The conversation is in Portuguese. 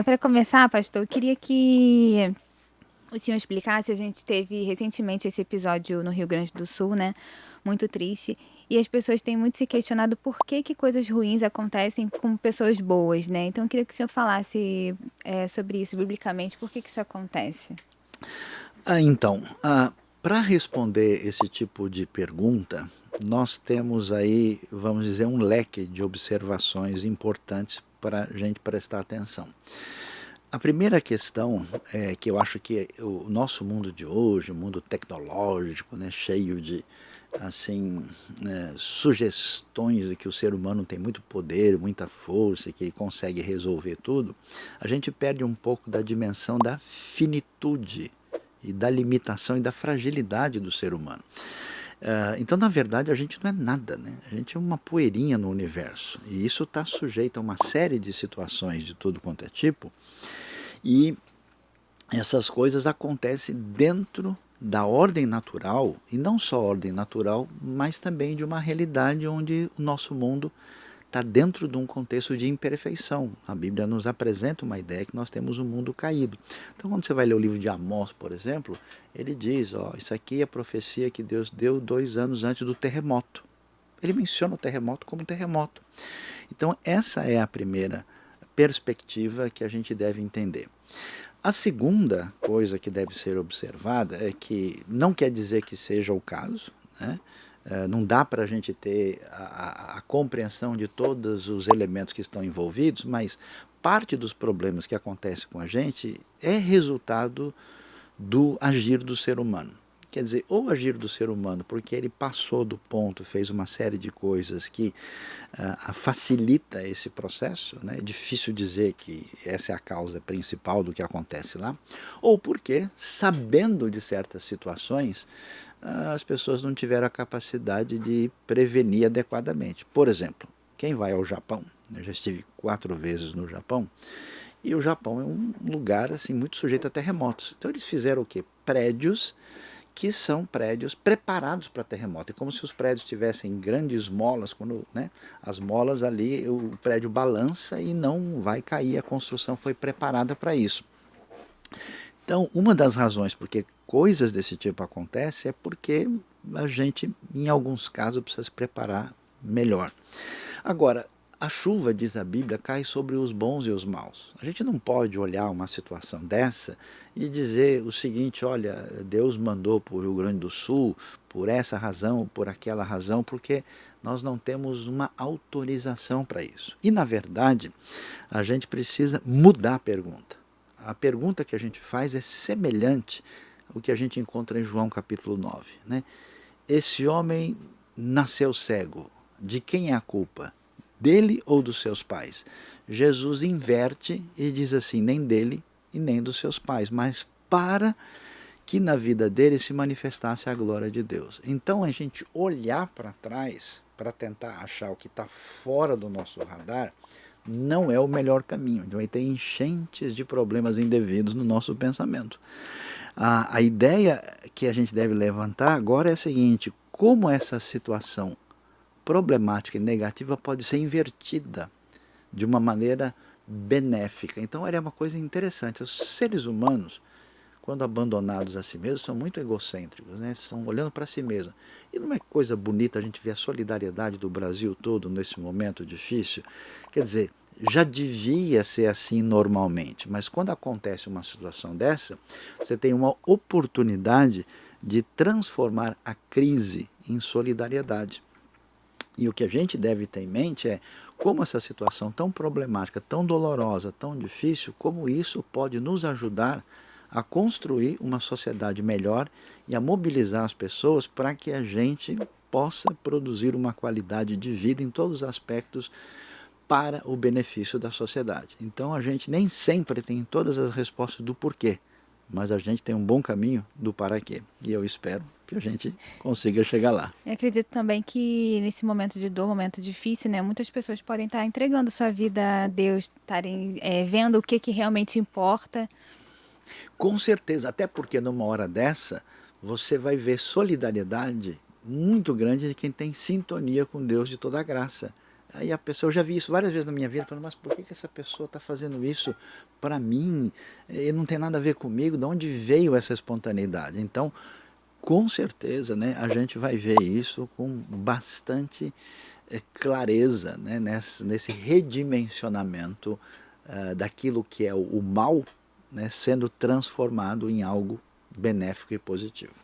Para começar, pastor, eu queria que o senhor explicasse. A gente teve recentemente esse episódio no Rio Grande do Sul, né? Muito triste. E as pessoas têm muito se questionado por que que coisas ruins acontecem com pessoas boas, né? Então eu queria que o senhor falasse sobre isso biblicamente, por que que isso acontece? Então, para responder esse tipo de pergunta, nós temos aí, vamos dizer, um leque de observações importantes para a gente prestar atenção. A primeira questão é que eu acho que o nosso mundo de hoje, o mundo tecnológico, né, cheio de assim sugestões de que o ser humano tem muito poder, muita força, que ele consegue resolver tudo, a gente perde um pouco da dimensão da finitude e da limitação e da fragilidade do ser humano. Então, na verdade, a gente não é nada, né? A gente é uma poeirinha no universo. E isso está sujeito a uma série de situações de todo quanto é tipo. E essas coisas acontecem dentro da ordem natural, e não só ordem natural, mas também de uma realidade onde o nosso mundo está dentro de um contexto de imperfeição. A Bíblia nos apresenta uma ideia que nós temos um mundo caído. Então, quando você vai ler o livro de Amós, por exemplo, ele diz, isso aqui é a profecia que Deus deu 2 anos antes do terremoto. Ele menciona o terremoto como terremoto. Então, essa é a primeira perspectiva que a gente deve entender. A segunda coisa que deve ser observada é que não quer dizer que seja o caso, né? Não dá para a gente ter a compreensão de todos os elementos que estão envolvidos, mas parte dos problemas que acontecem com a gente é resultado do agir do ser humano. Quer dizer, ou agir do ser humano porque ele passou do ponto, fez uma série de coisas que facilita esse processo, né? É difícil dizer que essa é a causa principal do que acontece lá, ou porque, sabendo de certas situações, as pessoas não tiveram a capacidade de prevenir adequadamente. Por exemplo, quem vai ao Japão, eu já estive 4 vezes no Japão, e o Japão é um lugar assim muito sujeito a terremotos. Então eles fizeram o quê? Prédios que são prédios preparados para terremoto. É como se os prédios tivessem grandes molas, quando, né, as molas ali, o prédio balança e não vai cair. A construção foi preparada para isso. Então, uma das razões por que coisas desse tipo acontecem é porque a gente, em alguns casos, precisa se preparar melhor. Agora, a chuva, diz a Bíblia, cai sobre os bons e os maus. A gente não pode olhar uma situação dessa e dizer o seguinte, olha, Deus mandou para o Rio Grande do Sul por essa razão, por aquela razão, porque nós não temos uma autorização para isso. E, na verdade, a gente precisa mudar a pergunta. A pergunta que a gente faz é semelhante ao que a gente encontra em João capítulo 9. Né? Esse homem nasceu cego. De quem é a culpa? Dele ou dos seus pais? Jesus inverte e diz assim, nem dele e nem dos seus pais, mas para que na vida dele se manifestasse a glória de Deus. Então a gente olhar para trás para tentar achar o que está fora do nosso radar não é o melhor caminho. A gente vai ter enchentes de problemas indevidos no nosso pensamento. A ideia que a gente deve levantar agora é a seguinte: como essa situação problemática e negativa pode ser invertida de uma maneira benéfica. Então, era uma coisa interessante. Os seres humanos, quando abandonados a si mesmos, são muito egocêntricos, né? Estão olhando para si mesmos. E não é coisa bonita a gente ver a solidariedade do Brasil todo nesse momento difícil? Quer dizer, já devia ser assim normalmente, mas quando acontece uma situação dessa, você tem uma oportunidade de transformar a crise em solidariedade. E o que a gente deve ter em mente é como essa situação tão problemática, tão dolorosa, tão difícil, como isso pode nos ajudar a construir uma sociedade melhor e a mobilizar as pessoas para que a gente possa produzir uma qualidade de vida em todos os aspectos para o benefício da sociedade. Então a gente nem sempre tem todas as respostas do porquê, mas a gente tem um bom caminho do para quê. E eu espero que a gente consiga chegar lá. Eu acredito também que nesse momento de dor, momento difícil, né, muitas pessoas podem estar entregando sua vida a Deus, estarem vendo o que que realmente importa. Com certeza, até porque numa hora dessa, você vai ver solidariedade muito grande de quem tem sintonia com Deus de toda a graça. Aí a pessoa, eu já vi isso várias vezes na minha vida, falando, mas por que essa pessoa está fazendo isso para mim? E não tem nada a ver comigo, de onde veio essa espontaneidade? Então, com certeza, né, a gente vai ver isso com bastante clareza, né, nesse redimensionamento daquilo que é o mal, né, sendo transformado em algo benéfico e positivo.